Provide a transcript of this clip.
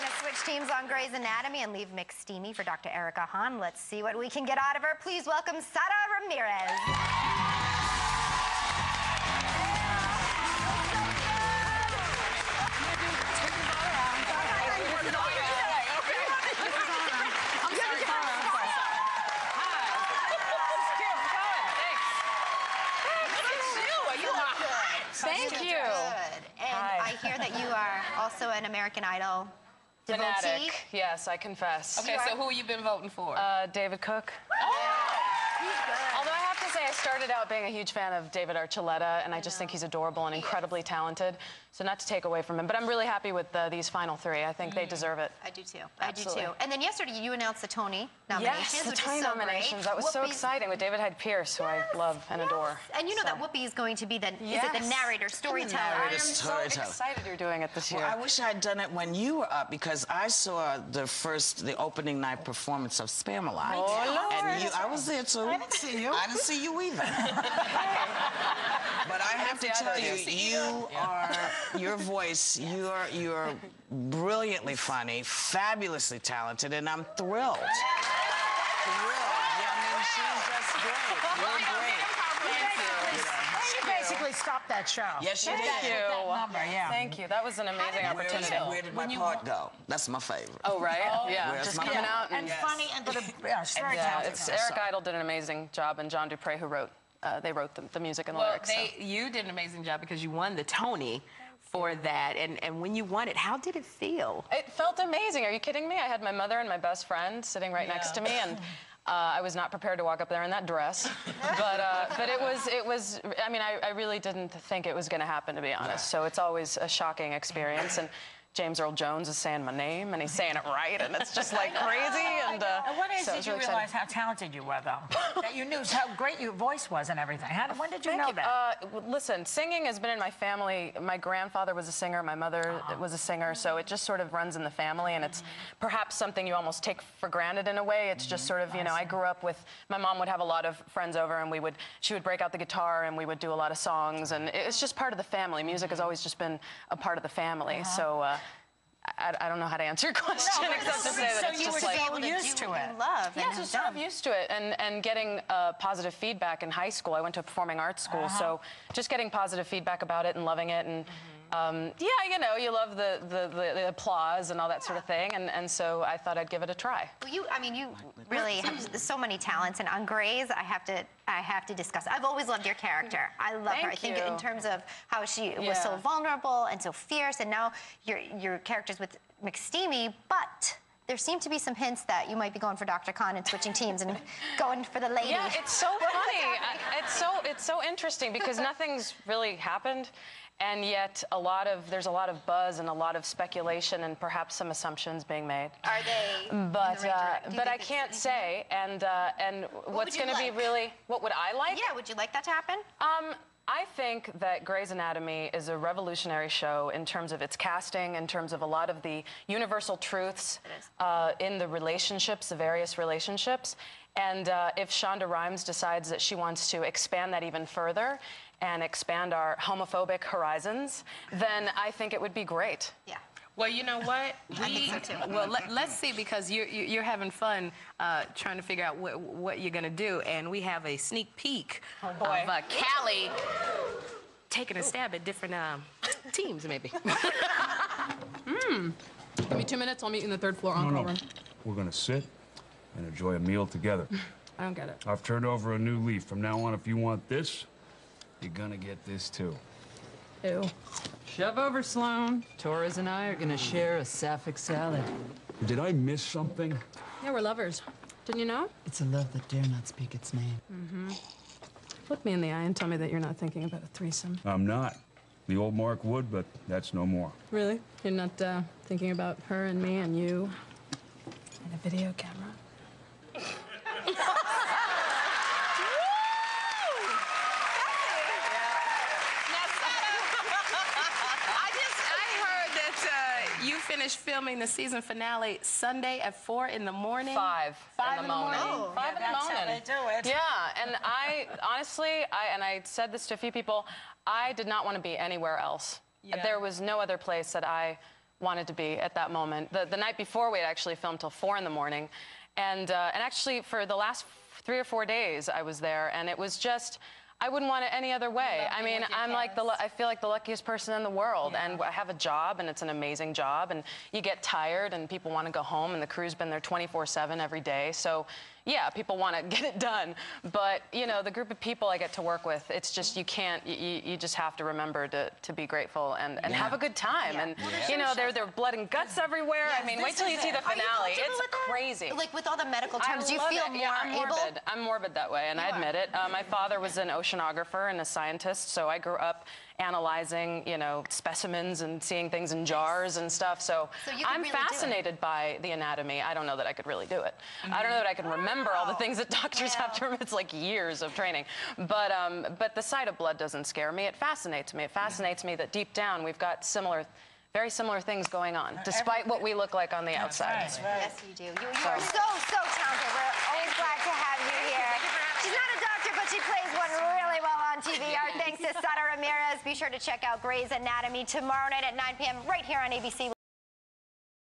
gonna switch teams on Grey's Anatomy and leave McSteamy for Dr. Erica Hahn. Let's see what we can get out of her. Please welcome Sara Ramirez. Thank you. Good. And I hear that you are also an American Idol devotee. Fanatic. Yes, I confess. Okay, so who have you been voting for? David Cook. He's good. Although I have to say, I started out being a huge fan of David Archuleta, and I just think he's adorable and incredibly talented. So not to take away from him, but I'm really happy with these final three. I think they deserve it. I do too. Absolutely. I do too. And then yesterday you announced the Tony nominations, Yes, the which Tony is so nominations. great. That was so Whoopi's- exciting with David Hyde Pierce, who I love and adore. And you know that Whoopi is going to be the is it the Yes. narrator, storyteller? I am Storyteller. so excited you're doing it this year. Well, I wish I had done it when you were up because I saw the opening night performance of Spamalot. Oh, Lord. And I was there too. I didn't see you. I didn't see you either. But I have to tell you, your voice, you're brilliantly funny, fabulously talented, and I'm thrilled. Thrilled. Yeah, I mean, she's just great. You're great. She basically stopped that show. Yes, she did. Thank you. That number, yeah. Thank you. That was an amazing opportunity. Where did my part go? That's my favorite. Oh, right? Yeah, Where's just my coming part? out. And funny and she's very Yeah, talented. Eric Idle did an amazing job, and John Dupre, who wrote, they wrote the music and the lyrics. So. You did an amazing job because you won the Tony for that. And when you won it, how did it feel? It felt amazing. Are you kidding me? I had my mother and my best friend sitting right next to me, and I was not prepared to walk up there in that dress. But it was. I mean, I really didn't think it was going to happen, to be honest. So it's always a shocking experience. And James Earl Jones is saying my name, and he's saying it right, and it's just like crazy. And At what age so it did was you really realize exciting. how talented you were, though? That you knew how great your voice was and everything. When did you know that? Listen, singing has been in my family. My grandfather was a singer. My mother was a singer. So it just sort of runs in the family, and it's perhaps something you almost take for granted in a way. It's just sort of, you know, I grew up with, my mom would have a lot of friends over, and she would break out the guitar, and we would do a lot of songs, and it's just part of the family. Music has always just been a part of the family. So I don't know how to answer your question except to say that it's just like... So used to it. Yeah, just sort of used to it, and getting positive feedback in high school. I went to a performing arts school, so just getting positive feedback about it and loving it, and yeah, you know, you love the applause and all that sort of thing, and so I thought I'd give it a try. Well, I mean, you really have so many talents, and on Grey's, I have to discuss. I've always loved your character. I love her. I think in terms of how she was so vulnerable and so fierce, and now your characters with McSteamy, but there seem to be some hints that you might be going for Dr. Khan and switching teams and going for the lady. Yeah, it's so funny. It's so interesting because nothing's really happened. And yet, there's a lot of buzz and a lot of speculation and perhaps some assumptions being made. Are they? But I can't say. And what's going to be really, what would I like? Yeah, would you like that to happen? I think that Grey's Anatomy is a revolutionary show in terms of its casting, in terms of a lot of the universal truths in the relationships, the various relationships. And if Shonda Rhimes decides that she wants to expand that even further and expand our homophobic horizons, then I think it would be great. Yeah. Well, you know what? I think so too. Well, let's see, because you're having fun trying to figure out what you're going to do, and we have a sneak peek of Callie taking a stab at different teams, maybe. Give me 2 minutes. I'll meet you in the third floor on-call room. We're gonna sit and enjoy a meal together. I don't get it. I've turned over a new leaf. From now on, if you want this, you're gonna get this too. Ew. Shove over, Sloan. Torres and I are gonna share a sapphic salad. Did I miss something? Yeah, we're lovers. Didn't you know? It's a love that dare not speak its name. Look me in the eye and tell me that you're not thinking about a threesome. I'm not. The old Mark would, but that's no more. Really? You're not thinking about her and me and you and a video camera? You finished filming the season finale Sunday at 4 in the morning. 5 in the morning. Oh, 5 in the morning. That's how they do it. Yeah, and I honestly, I said this to a few people, I did not want to be anywhere else. Yeah. There was no other place that I wanted to be at that moment. The night before, we had actually filmed till 4 in the morning. And actually, for the last 3 or 4 days, I was there, and it was just, I wouldn't want it any other way. I mean, I feel like the luckiest person in the world, and I have a job, and it's an amazing job, and you get tired, and people want to go home, and the crew's been there 24/7 every day. So, yeah, people want to get it done. But, you know, the group of people I get to work with, it's just, you can't, you just have to remember to be grateful and have a good time. And, you know, there are blood and guts everywhere. I mean, wait till you see the finale. It's crazy. Like, with all the medical terms, do you feel more I'm able? morbid. I'm morbid that way, and I admit it. My father was an oceanographer and a scientist, so I grew up analyzing, you know, specimens and seeing things in jars and stuff. So I'm really fascinated by the anatomy. I don't know that I could really do it. I don't know that I can remember all the things that doctors have to remember. It's like years of training. But the sight of blood doesn't scare me. It fascinates me. It fascinates me that deep down we've got very similar things going on, despite what we look like on the outside. Yes, you do. You are so talented. We're always glad to have you here. She's not a doctor, but she plays one really well on TV. Our thanks to Sara Ramirez. Be sure to check out Grey's Anatomy tomorrow night at 9 p.m. right here on ABC.